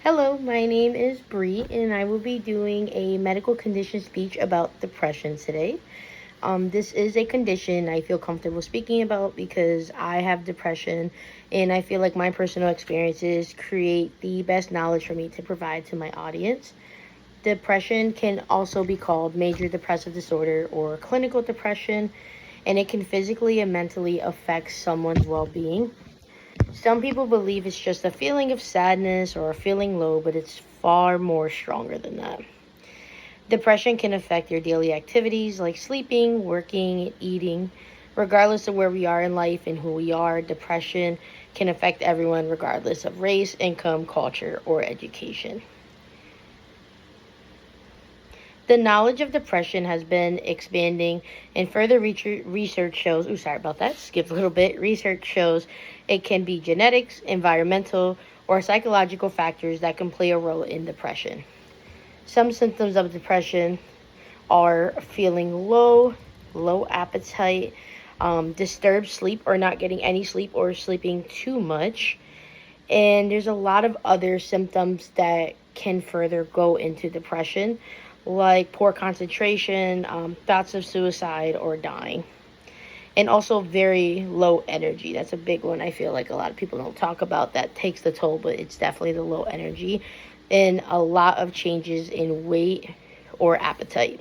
Hello, my name is Bree, and I will be doing a medical condition speech about depression today. This is a condition I feel comfortable speaking about because I have depression, and I feel like my personal experiences create the best knowledge for me to provide to my audience. Depression can also be called major depressive disorder or clinical depression, and it can physically and mentally affect someone's well being. Some people believe it's just a feeling of sadness or feeling low, but it's far more stronger than that. Depression can affect your daily activities like sleeping, working, eating. Regardless of where we are in life and who we are, depression can affect everyone regardless of race, income, culture, or education. The knowledge of depression has been expanding, and further research shows, sorry about that, skip a little bit. Research shows it can be genetics, environmental, or psychological factors that can play a role in depression. Some symptoms of depression are feeling low appetite, disturbed sleep or not getting any sleep or sleeping too much. And there's a lot of other symptoms that can further go into depression, like poor concentration, thoughts of suicide or dying, and also very low energy. That's a big one. I feel like a lot of people don't talk about that takes the toll, but it's definitely the low energy and a lot of changes in weight or appetite,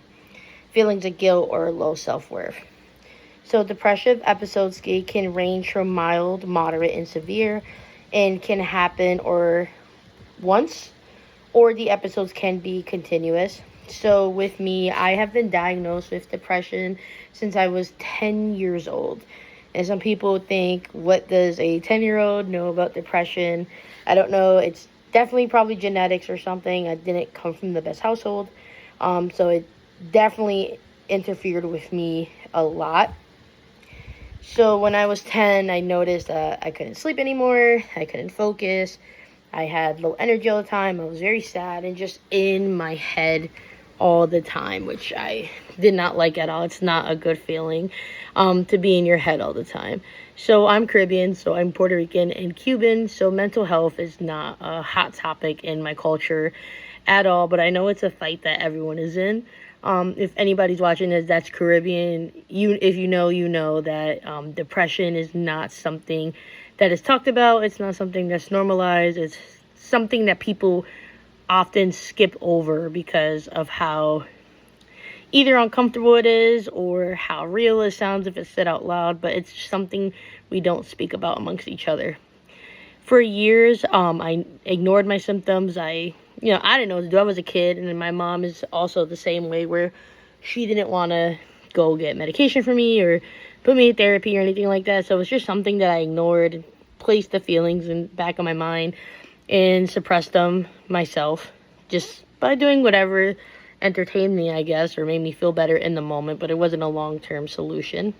feelings of guilt or low self-worth. So depressive episodes can range from mild, moderate, and severe, and can happen or once, or the episodes can be continuous. So with me, I have been diagnosed with depression since I was 10 years old. And some people think, what does a 10-year-old know about depression? I don't know. It's definitely probably genetics or something. I didn't come from the best household. So it definitely interfered with me a lot. So when I was 10, I noticed that I couldn't sleep anymore. I couldn't focus. I had low energy all the time. I was very sad and just in my head all the time, which I did not like at all. It's not a good feeling to be in your head all the time. So I'm Caribbean, so I'm Puerto Rican and Cuban, so mental health is not a hot topic in my culture at all, but I know it's a fight that everyone is in. If anybody's watching this that's Caribbean, if you know that depression is not something that is talked about. It's not something that's normalized. It's something that people often skip over because of how either uncomfortable it is or how real it sounds if it's said out loud, but it's something we don't speak about amongst each other. For years, I ignored my symptoms. I didn't know what to do. I was a kid, and then my mom is also the same way, where she didn't want to go get medication for me or put me in therapy or anything like that. So it's just something that I ignored and placed the feelings in the back of my mind and suppressed them myself just by doing whatever entertained me, I guess, or made me feel better in the moment, but it wasn't a long-term solution.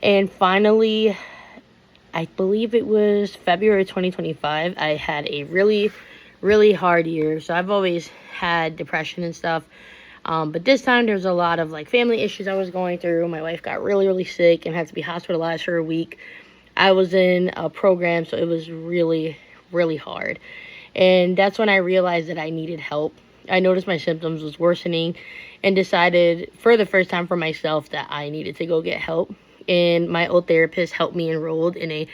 And finally, I believe it was February 2025, I had a really, really hard year. So I've always had depression and stuff. But this time there was a lot of family issues I was going through. My wife got really, really sick and had to be hospitalized for a week. I was in a program, so it was really, really hard. And that's when I realized that I needed help. I noticed my symptoms was worsening and decided for the first time for myself that I needed to go get help. And my old therapist helped me enrolled in a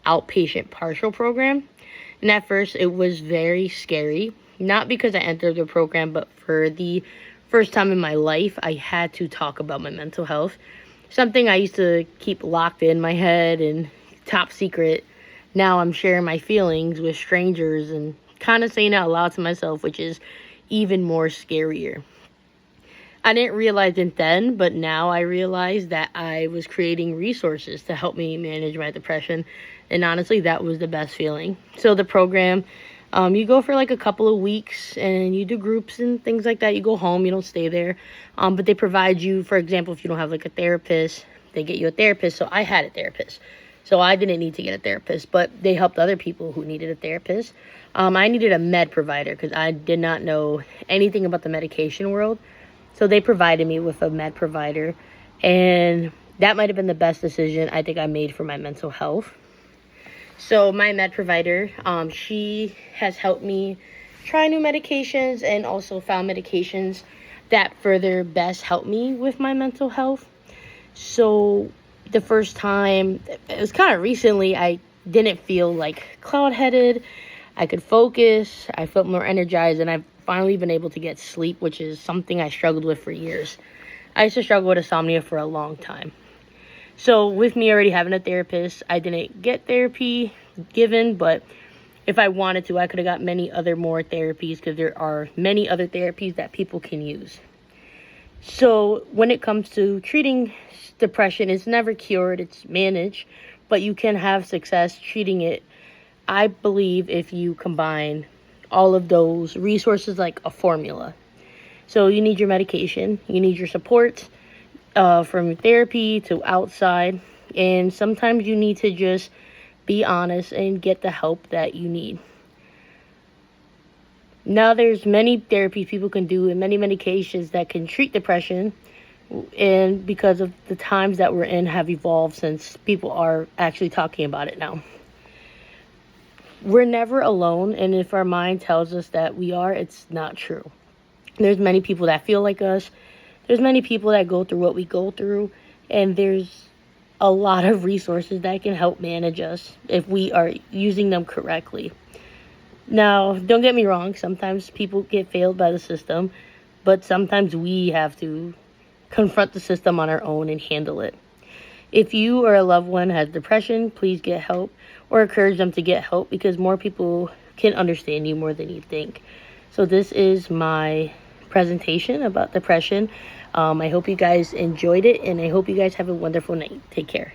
outpatient partial program. And at first it was very scary, not because I entered the program, but for the first time in my life, I had to talk about my mental health. Something I used to keep locked in my head and top secret. Now I'm sharing my feelings with strangers and kind of saying it out loud to myself, which is even more scarier. I didn't realize it then, but now I realize that I was creating resources to help me manage my depression. And honestly, that was the best feeling. So the program, you go for a couple of weeks and you do groups and things like that. You go home, you don't stay there. But they provide you, for example, if you don't have a therapist, they get you a therapist. So I had a therapist. So I didn't need to get a therapist, but they helped other people who needed a therapist. I needed a med provider because I did not know anything about the medication world. So they provided me with a med provider, and that might have been the best decision I think I made for my mental health. So my med provider, she has helped me try new medications and also found medications that further best help me with my mental health. So the first time, it was kind of recently, I didn't feel like cloud-headed. I could focus. I felt more energized, and I've finally been able to get sleep, which is something I struggled with for years. I used to struggle with insomnia for a long time. So with me already having a therapist, I didn't get therapy given, but if I wanted to, I could have got many other more therapies because there are many other therapies that people can use. So when it comes to treating depression, it's never cured, it's managed, but you can have success treating it, I believe, if you combine all of those resources like a formula. So you need your medication, you need your support from therapy to outside, and sometimes you need to just be honest and get the help that you need. Now there's many therapies people can do and many medications that can treat depression, and because of the times that we're in have evolved since people are actually talking about it now. We're never alone, and if our mind tells us that we are, it's not true. There's many people that feel like us. There's many people that go through what we go through, and there's a lot of resources that can help manage us if we are using them correctly. Now, don't get me wrong, sometimes people get failed by the system, but sometimes we have to confront the system on our own and handle it. If you or a loved one has depression, please get help or encourage them to get help because more people can understand you more than you think. So this is my presentation about depression. I hope you guys enjoyed it, and I hope you guys have a wonderful night. Take care.